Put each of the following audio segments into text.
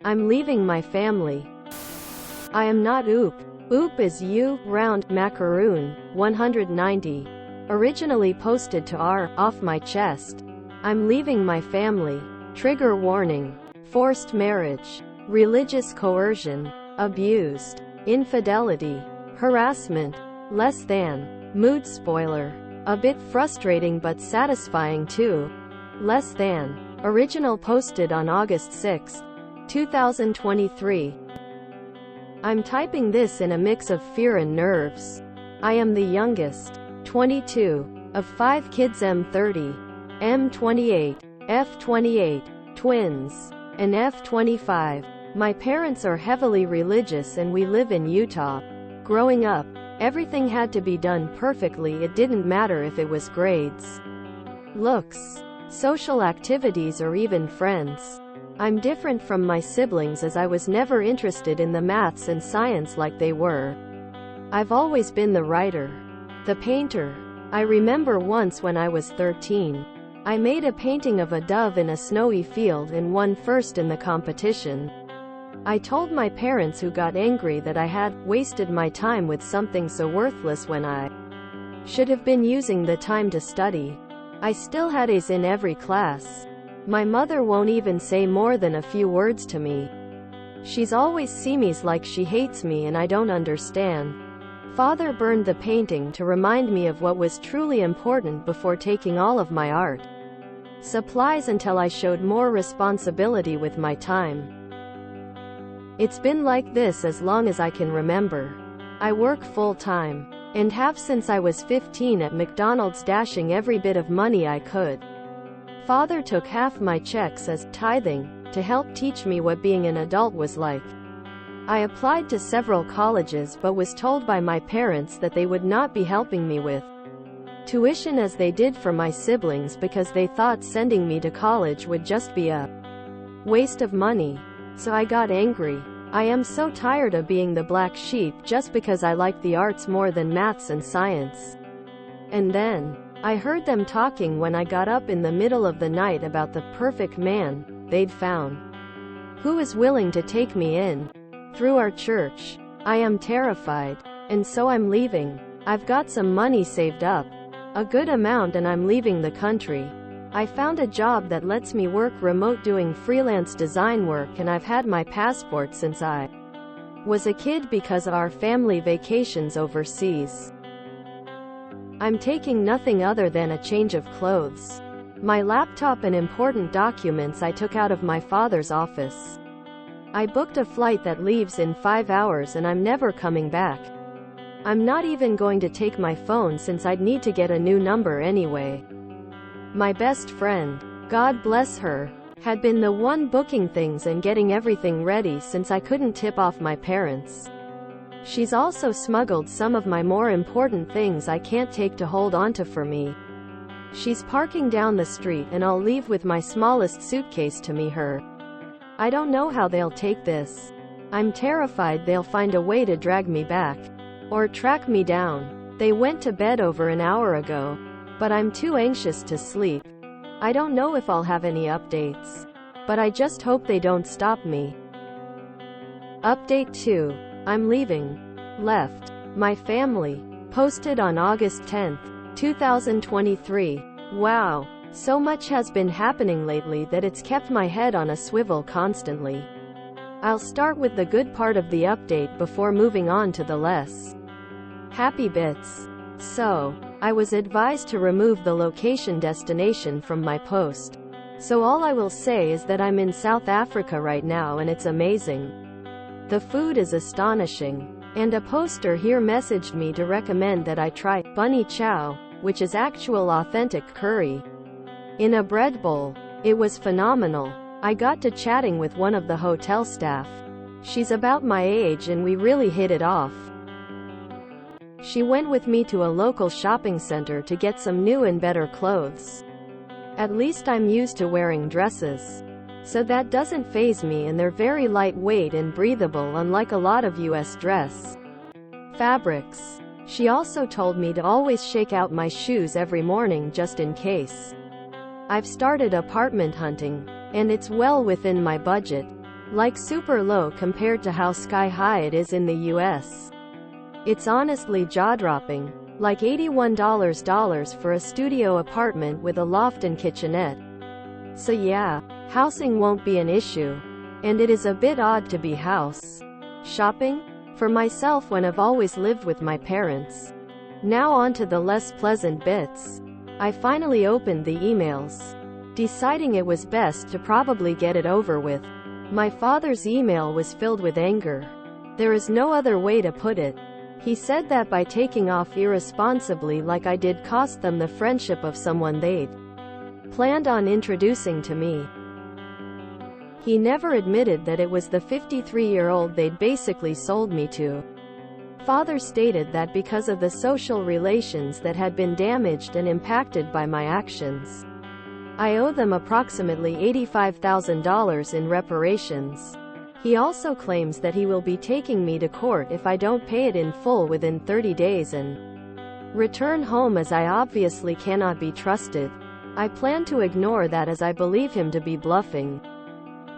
I'm leaving my family. I am not oop. Oop is you, round, macaroon, 190. Originally posted to R, off my chest. I'm leaving my family. Trigger warning. Forced marriage. Religious coercion. Abused. Infidelity. Harassment. Less than. Mood spoiler. A bit frustrating but satisfying too. Less than. Original posted on August 6, 2023. I'm typing this in a mix of fear and nerves. I am the youngest. 22. Of 5 kids, M30. M28. F28. Twins. And F25. My parents are heavily religious and we live in Utah. Growing up, everything had to be done perfectly. It didn't matter if it was grades, looks, social activities or even friends. I'm different from my siblings as I was never interested in the maths and science like they were. I've always been the writer, the painter. I remember once when I was 13, I made a painting of a dove in a snowy field and won first in the competition. I told my parents, who got angry that I had wasted my time with something so worthless when I should have been using the time to study. I still had A's in every class. My mother won't even say more than a few words to me. She's always seen me like she hates me and I don't understand. Father burned the painting to remind me of what was truly important before taking all of my art supplies until I showed more responsibility with my time. It's been like this as long as I can remember. I work full-time, and have since I was 15 at McDonald's, dashing every bit of money I could. Father took half my checks as tithing to help teach me what being an adult was like. I applied to several colleges but was told by my parents that they would not be helping me with tuition as they did for my siblings because they thought sending me to college would just be a waste of money. So I got angry. I am so tired of being the black sheep just because I like the arts more than maths and science. And then I heard them talking when I got up in the middle of the night about the perfect man they'd found, who is willing to take me in through our church. I am terrified, and so I'm leaving. I've got some money saved up, a good amount, and I'm leaving the country. I found a job that lets me work remote doing freelance design work, and I've had my passport since I was a kid because of our family vacations overseas. I'm taking nothing other than a change of clothes, my laptop and important documents I took out of my father's office. I booked a flight that leaves in 5 hours and I'm never coming back. I'm not even going to take my phone since I'd need to get a new number anyway. My best friend, God bless her, had been the one booking things and getting everything ready since I couldn't tip off my parents. She's also smuggled some of my more important things I can't take to hold onto for me. She's parking down the street and I'll leave with my smallest suitcase to meet her. I don't know how they'll take this. I'm terrified they'll find a way to drag me back or track me down. They went to bed over an hour ago, but I'm too anxious to sleep. I don't know if I'll have any updates, but I just hope they don't stop me. Update 2. I'm leaving. Left my family. Posted on August 10th, 2023. Wow. So much has been happening lately that it's kept my head on a swivel constantly. I'll start with the good part of the update before moving on to the less happy bits. So, I was advised to remove the location destination from my post. So all I will say is that I'm in South Africa right now and it's amazing. The food is astonishing. And a poster here messaged me to recommend that I try bunny chow, which is actual authentic curry in a bread bowl. It was phenomenal. I got to chatting with one of the hotel staff. She's about my age and we really hit it off. She went with me to a local shopping center to get some new and better clothes. At least I'm used to wearing dresses, so that doesn't faze me, and they're very lightweight and breathable, unlike a lot of US dress fabrics. She also told me to always shake out my shoes every morning just in case. I've started apartment hunting, and it's well within my budget. Like super low compared to how sky-high it is in the US. It's honestly jaw-dropping. Like $81 for a studio apartment with a loft and kitchenette. So yeah, housing won't be an issue. And it is a bit odd to be house shopping for myself when I've always lived with my parents. Now on to the less pleasant bits. I finally opened the emails, deciding it was best to probably get it over with. My father's email was filled with anger. There is no other way to put it. He said that by taking off irresponsibly like I did cost them the friendship of someone they'd planned on introducing to me. He never admitted that it was the 53-year-old they'd basically sold me to. Father stated that because of the social relations that had been damaged and impacted by my actions, I owe them approximately $85,000 in reparations. He also claims that he will be taking me to court if I don't pay it in full within 30 days and return home, as I obviously cannot be trusted. I plan to ignore that as I believe him to be bluffing.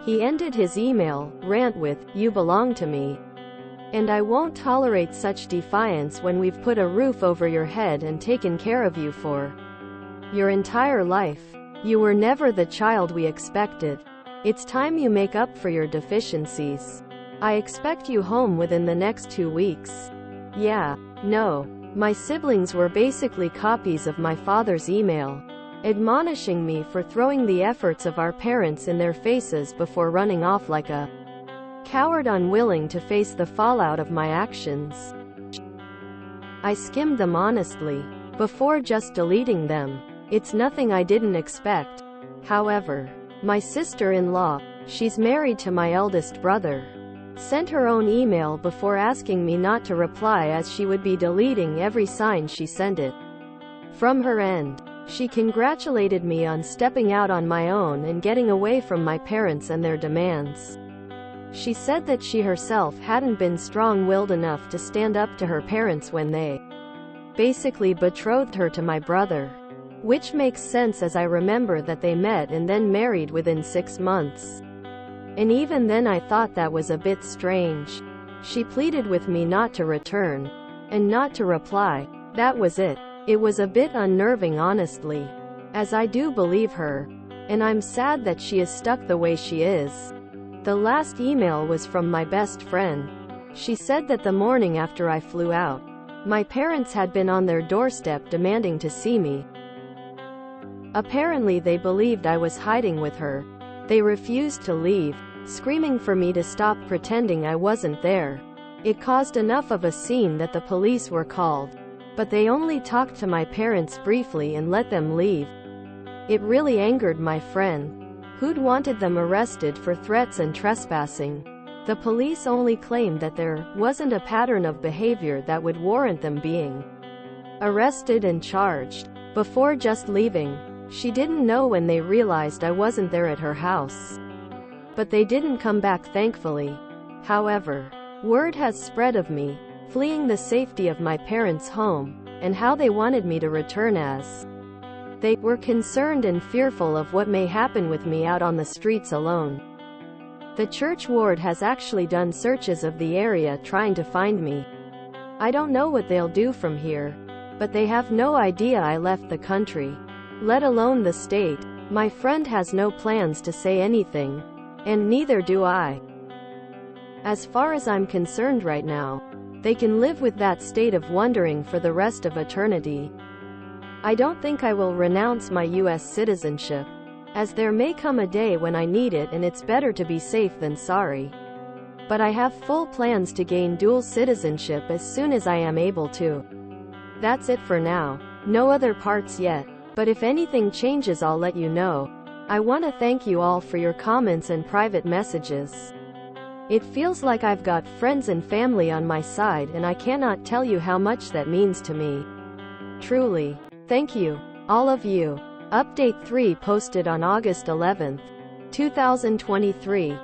He ended his email rant with, "You belong to me. And I won't tolerate such defiance when we've put a roof over your head and taken care of you for your entire life. You were never the child we expected. It's time you make up for your deficiencies. I expect you home within the next 2 weeks." Yeah, no. My siblings were basically copies of my father's email, admonishing me for throwing the efforts of our parents in their faces before running off like a coward unwilling to face the fallout of my actions. I skimmed them honestly, before just deleting them. It's nothing I didn't expect. However, my sister-in-law, she's married to my eldest brother, sent her own email before asking me not to reply as she would be deleting every sign she sent it. From her end, she congratulated me on stepping out on my own and getting away from my parents and their demands. She said that she herself hadn't been strong-willed enough to stand up to her parents when they basically betrothed her to my brother. Which makes sense, as I remember that they met and then married within 6 months. And even then I thought that was a bit strange. She pleaded with me not to return, and not to reply. That was it. It was a bit unnerving, honestly, as I do believe her. And I'm sad that she is stuck the way she is. The last email was from my best friend. She said that the morning after I flew out, my parents had been on their doorstep demanding to see me. Apparently they believed I was hiding with her. They refused to leave, screaming for me to stop pretending I wasn't there. It caused enough of a scene that the police were called, but they only talked to my parents briefly and let them leave. It really angered my friend, who'd wanted them arrested for threats and trespassing. The police only claimed that there wasn't a pattern of behavior that would warrant them being arrested and charged. Before just leaving, she didn't know when they realized I wasn't there at her house. But they didn't come back, thankfully. However, word has spread of me fleeing the safety of my parents' home, and how they wanted me to return as they were concerned and fearful of what may happen with me out on the streets alone. The church ward has actually done searches of the area trying to find me. I don't know what they'll do from here, but they have no idea I left the country, let alone the state. My friend has no plans to say anything, and neither do I. As far as I'm concerned right now, they can live with that state of wondering for the rest of eternity. I don't think I will renounce my US citizenship, as there may come a day when I need it, and it's better to be safe than sorry. But I have full plans to gain dual citizenship as soon as I am able to. That's it for now. No other parts yet. But if anything changes, I'll let you know. I want to thank you all for your comments and private messages. It feels like I've got friends and family on my side, and I cannot tell you how much that means to me. Truly. Thank you, all of you. Update 3 posted on August 11th, 2023.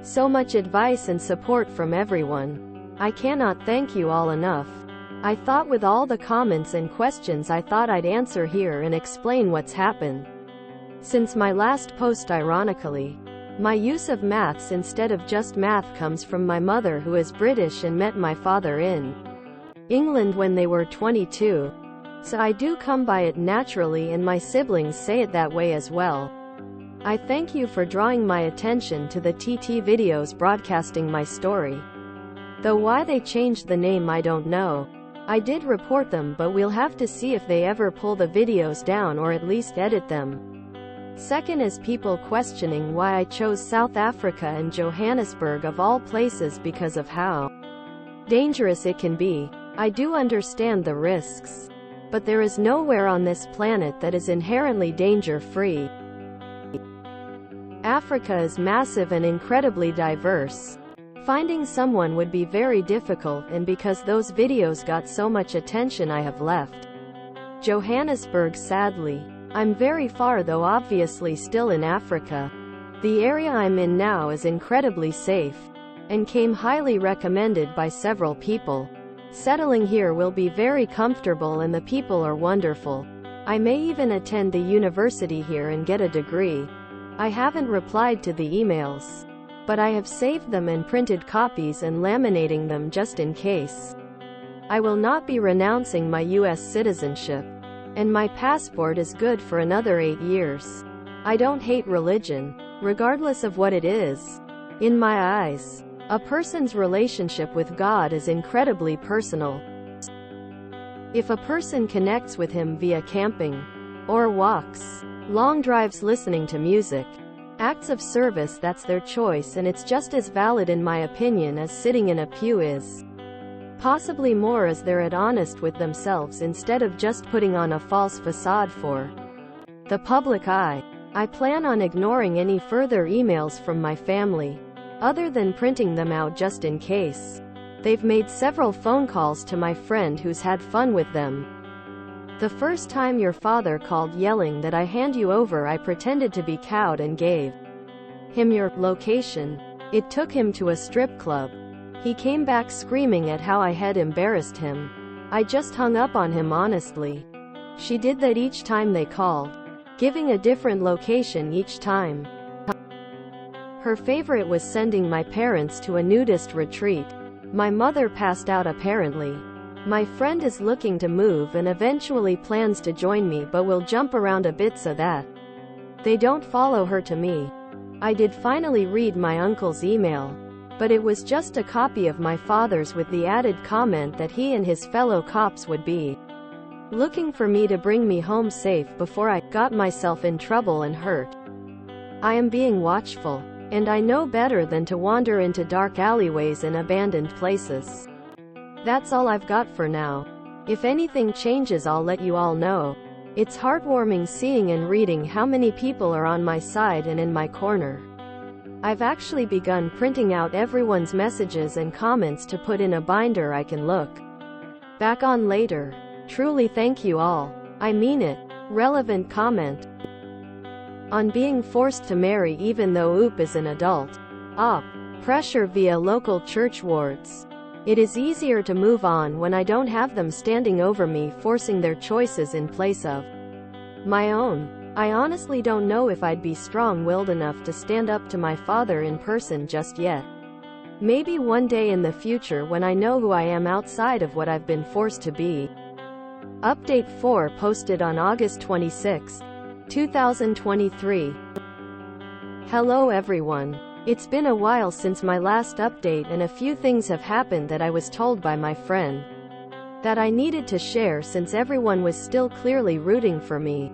So much advice and support from everyone. I cannot thank you all enough. I thought with all the comments and questions, I thought I'd answer here and explain what's happened since my last post, ironically. My use of maths instead of just math comes from my mother, who is British and met my father in England when they were 22. So I do come by it naturally, and my siblings say it that way as well. I thank you for drawing my attention to the TT videos broadcasting my story. Though why they changed the name I don't know. I did report them, but we'll have to see if they ever pull the videos down or at least edit them. Second is people questioning why I chose South Africa and Johannesburg of all places because of how dangerous it can be. I do understand the risks. But there is nowhere on this planet that is inherently danger-free. Africa is massive and incredibly diverse. Finding someone would be very difficult, and because those videos got so much attention I have left Johannesburg sadly. I'm very far though, obviously still in Africa. The area I'm in now is incredibly safe, and came highly recommended by several people. Settling here will be very comfortable and the people are wonderful. I may even attend the university here and get a degree. I haven't replied to the emails, but I have saved them and printed copies and laminating them just in case. I will not be renouncing my US citizenship, and my passport is good for another 8 years. I don't hate religion, regardless of what it is. In my eyes, a person's relationship with God is incredibly personal. If a person connects with Him via camping, or walks, long drives listening to music, acts of service, that's their choice, and it's just as valid in my opinion as sitting in a pew is. Possibly more, as they're honest with themselves instead of just putting on a false facade for the public eye. I plan on ignoring any further emails from my family, other than printing them out just in case. They've made several phone calls to my friend who's had fun with them. The first time your father called yelling that I hand you over, I pretended to be cowed and gave him your location. It took him to a strip club. He came back screaming at how I had embarrassed him. I just hung up on him honestly. She did that each time they called, giving a different location each time. Her favorite was sending my parents to a nudist retreat. My mother passed out apparently. My friend is looking to move and eventually plans to join me, but will jump around a bit so that they don't follow her to me. I did finally read my uncle's email, but it was just a copy of my father's with the added comment that he and his fellow cops would be looking for me to bring me home safe before I got myself in trouble and hurt. I am being watchful, and I know better than to wander into dark alleyways and abandoned places. That's all I've got for now. If anything changes, I'll let you all know. It's heartwarming seeing and reading how many people are on my side and in my corner. I've actually begun printing out everyone's messages and comments to put in a binder I can look back on later. Truly thank you all. I mean it. Relevant comment. On being forced to marry even though OOP is an adult. Op. Pressure via local church wards. It is easier to move on when I don't have them standing over me forcing their choices in place of my own. I honestly don't know if I'd be strong-willed enough to stand up to my father in person just yet. Maybe one day in the future when I know who I am outside of what I've been forced to be. Update 4 posted on August 26, 2023. Hello everyone. It's been a while since my last update, and a few things have happened that I was told by my friend that I needed to share since everyone was still clearly rooting for me.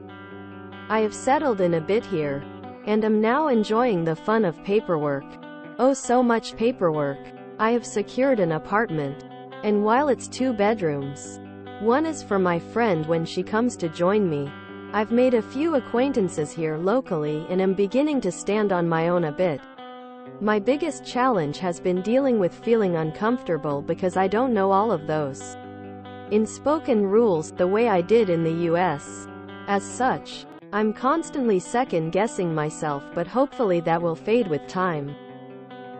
I have settled in a bit here, and am now enjoying the fun of paperwork. Oh, so much paperwork. I have secured an apartment, and while it's 2 bedrooms, one is for my friend when she comes to join me. I've made a few acquaintances here locally and am beginning to stand on my own a bit. My biggest challenge has been dealing with feeling uncomfortable because I don't know all of those unspoken rules the way I did in the US. As such, I'm constantly second-guessing myself, but hopefully that will fade with time.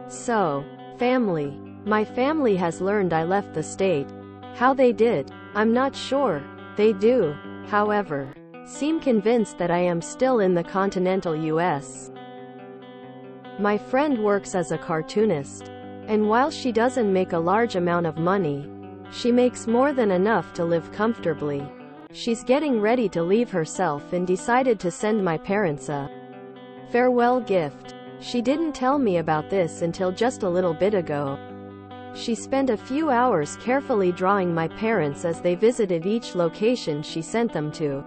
So, family. My family has learned I left the state. How they did, I'm not sure. They do, however, seem convinced that I am still in the continental US. My friend works as a cartoonist, and while she doesn't make a large amount of money, she makes more than enough to live comfortably. She's getting ready to leave herself and decided to send my parents a farewell gift. She didn't tell me about this until just a little bit ago. She spent a few hours carefully drawing my parents as they visited each location she sent them to,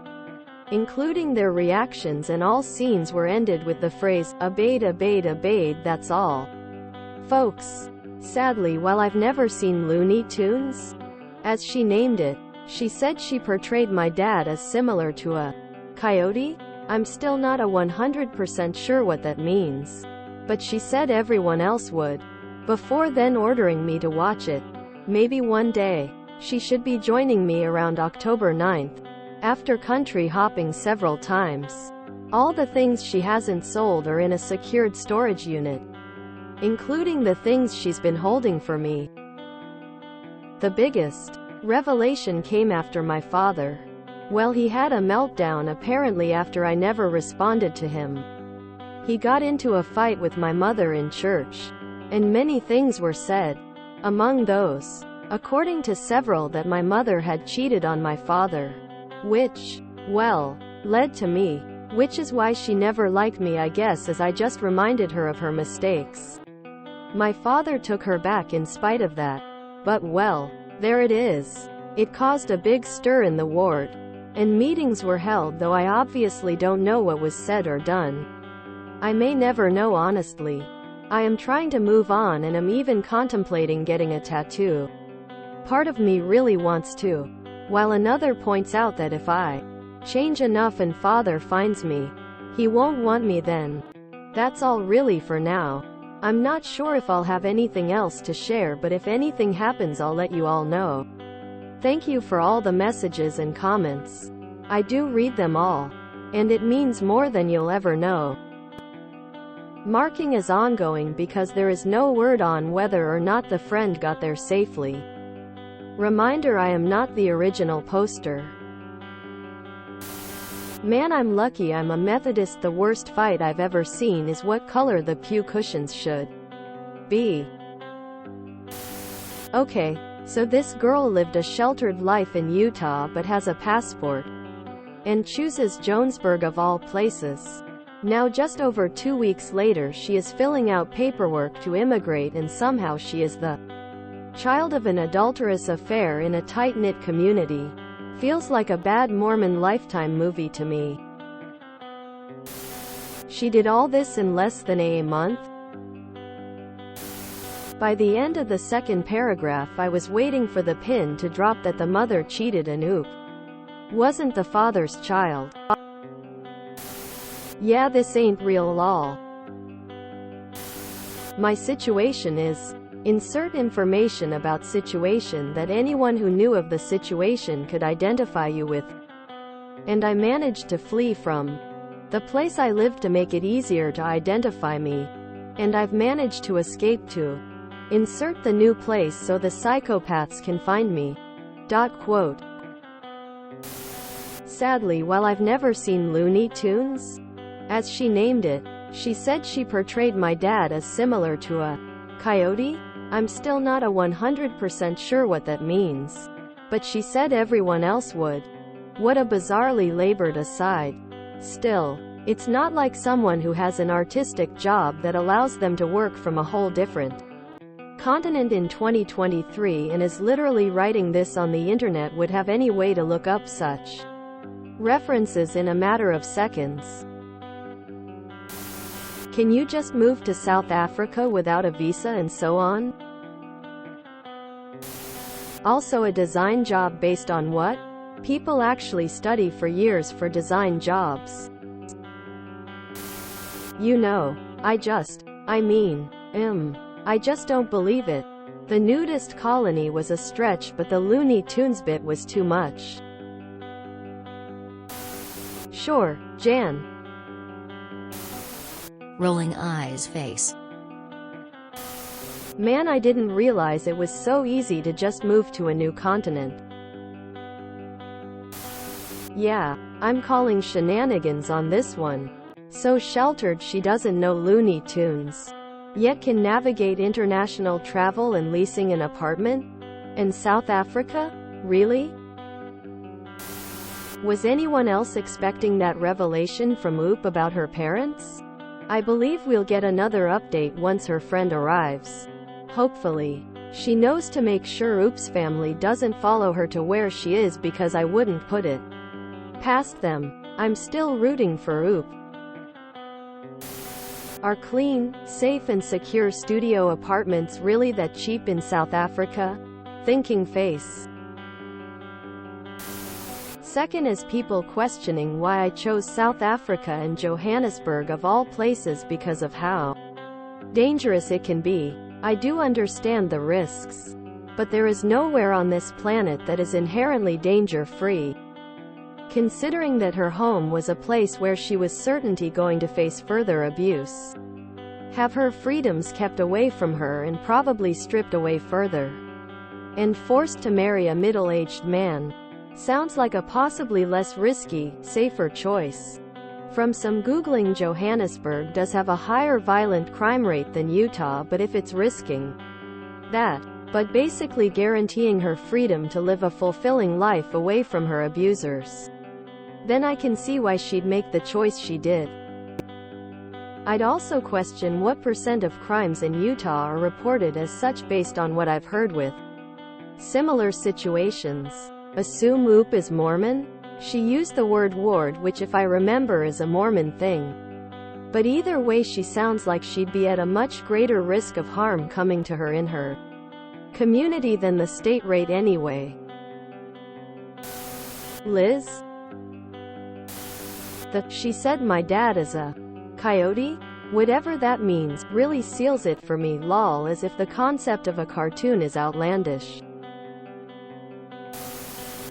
including their reactions, and all scenes were ended with the phrase, "Obeyed, obeyed, obeyed, that's all." Folks. Sadly, while I've never seen Looney Tunes, as she named it, she said she portrayed my dad as similar to a coyote. I'm still not a 100% sure what that means, but she said everyone else would, before then ordering me to watch it. Maybe one day. She should be joining me around October 9th, after country hopping several times. All the things she hasn't sold are in a secured storage unit, including the things she's been holding for me. The biggest revelation came after my father. Well, he had a meltdown apparently after I never responded to him. He got into a fight with my mother in church, and many things were said. Among those, according to several, that my mother had cheated on my father, which, well, led to me. Which is why she never liked me, I guess, as I just reminded her of her mistakes. My father took her back in spite of that. But well, there it is. It caused a big stir in the ward, and meetings were held, though I obviously don't know what was said or done. I may never know, honestly. I am trying to move on and am even contemplating getting a tattoo. Part of me really wants to, while another points out that if I change enough and father finds me, he won't want me then. That's all really for now. I'm not sure if I'll have anything else to share, but if anything happens I'll let you all know. Thank you for all the messages and comments. I do read them all, and it means more than you'll ever know. Marking is ongoing because there is no word on whether or not the friend got there safely. Reminder, I am not the original poster. Man, I'm lucky I'm a Methodist. The worst fight I've ever seen is what color the pew cushions should be. Okay, so this girl lived a sheltered life in Utah but has a passport, and chooses Jonesburg of all places. Now just over 2 weeks later she is filling out paperwork to immigrate, and somehow she is the child of an adulterous affair in a tight-knit community. Feels like a bad Mormon Lifetime movie to me. She did all this in less than a month? By the end of the second paragraph I was waiting for the pin to drop that the mother cheated and wasn't the father's child. Yeah, this ain't real lol. My situation is, insert information about situation that anyone who knew of the situation could identify you with. And I managed to flee from the place I lived to make it easier to identify me. And I've managed to escape to insert the new place so the psychopaths can find me. Quote. Sadly, while I've never seen Looney Tunes, as she named it, she said she portrayed my dad as similar to a coyote. I'm still not a 100% sure what that means, but she said everyone else would. What a bizarrely labored aside. Still, it's not like someone who has an artistic job that allows them to work from a whole different continent in 2023 and is literally writing this on the internet would have any way to look up such references in a matter of seconds. Can you just move to South Africa without a visa and so on? Also, a design job based on what? People actually study for years for design jobs. You know, I just don't believe it. The nudist colony was a stretch, but the Looney Tunes bit was too much. Sure, Jan. Rolling eyes face. Man, I didn't realize it was so easy to just move to a new continent. Yeah, I'm calling shenanigans on this one. So sheltered she doesn't know Looney Tunes. Yet can navigate international travel and leasing an apartment? In South Africa? Really? Was anyone else expecting that revelation from Oop about her parents? I believe we'll get another update once her friend arrives. Hopefully. She knows to make sure Oop's family doesn't follow her to where she is, because I wouldn't put it past them. I'm still rooting for Oop. Are clean, safe and secure studio apartments really that cheap in South Africa? Thinking face. Second is people questioning why I chose South Africa and Johannesburg of all places because of how dangerous it can be. I do understand the risks. But there is nowhere on this planet that is inherently danger-free. Considering that her home was a place where she was certainly going to face further abuse, have her freedoms kept away from her and probably stripped away further, and forced to marry a middle-aged man. Sounds like a possibly less risky, safer choice. From some Googling, Johannesburg does have a higher violent crime rate than Utah, but if it's risking that, but basically guaranteeing her freedom to live a fulfilling life away from her abusers, then I can see why she'd make the choice she did. I'd also question what % of crimes in Utah are reported as such based on what I've heard with similar situations. Assume Oop is Mormon? She used the word ward, which if I remember is a Mormon thing. But either way she sounds like she'd be at a much greater risk of harm coming to her in her community than the state rate anyway. Liz? She said my dad is a coyote? Whatever that means, really seals it for me, lol, as if the concept of a cartoon is outlandish.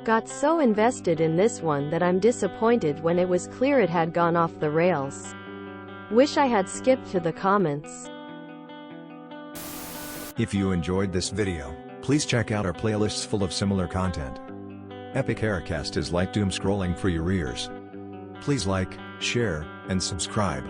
Got so invested in this one that I'm disappointed when it was clear it had gone off the rails. Wish I had skipped to the comments. If you enjoyed this video, please check out our playlists full of similar content. Epic Haircast is like doom scrolling for your ears. Please like, share, and subscribe.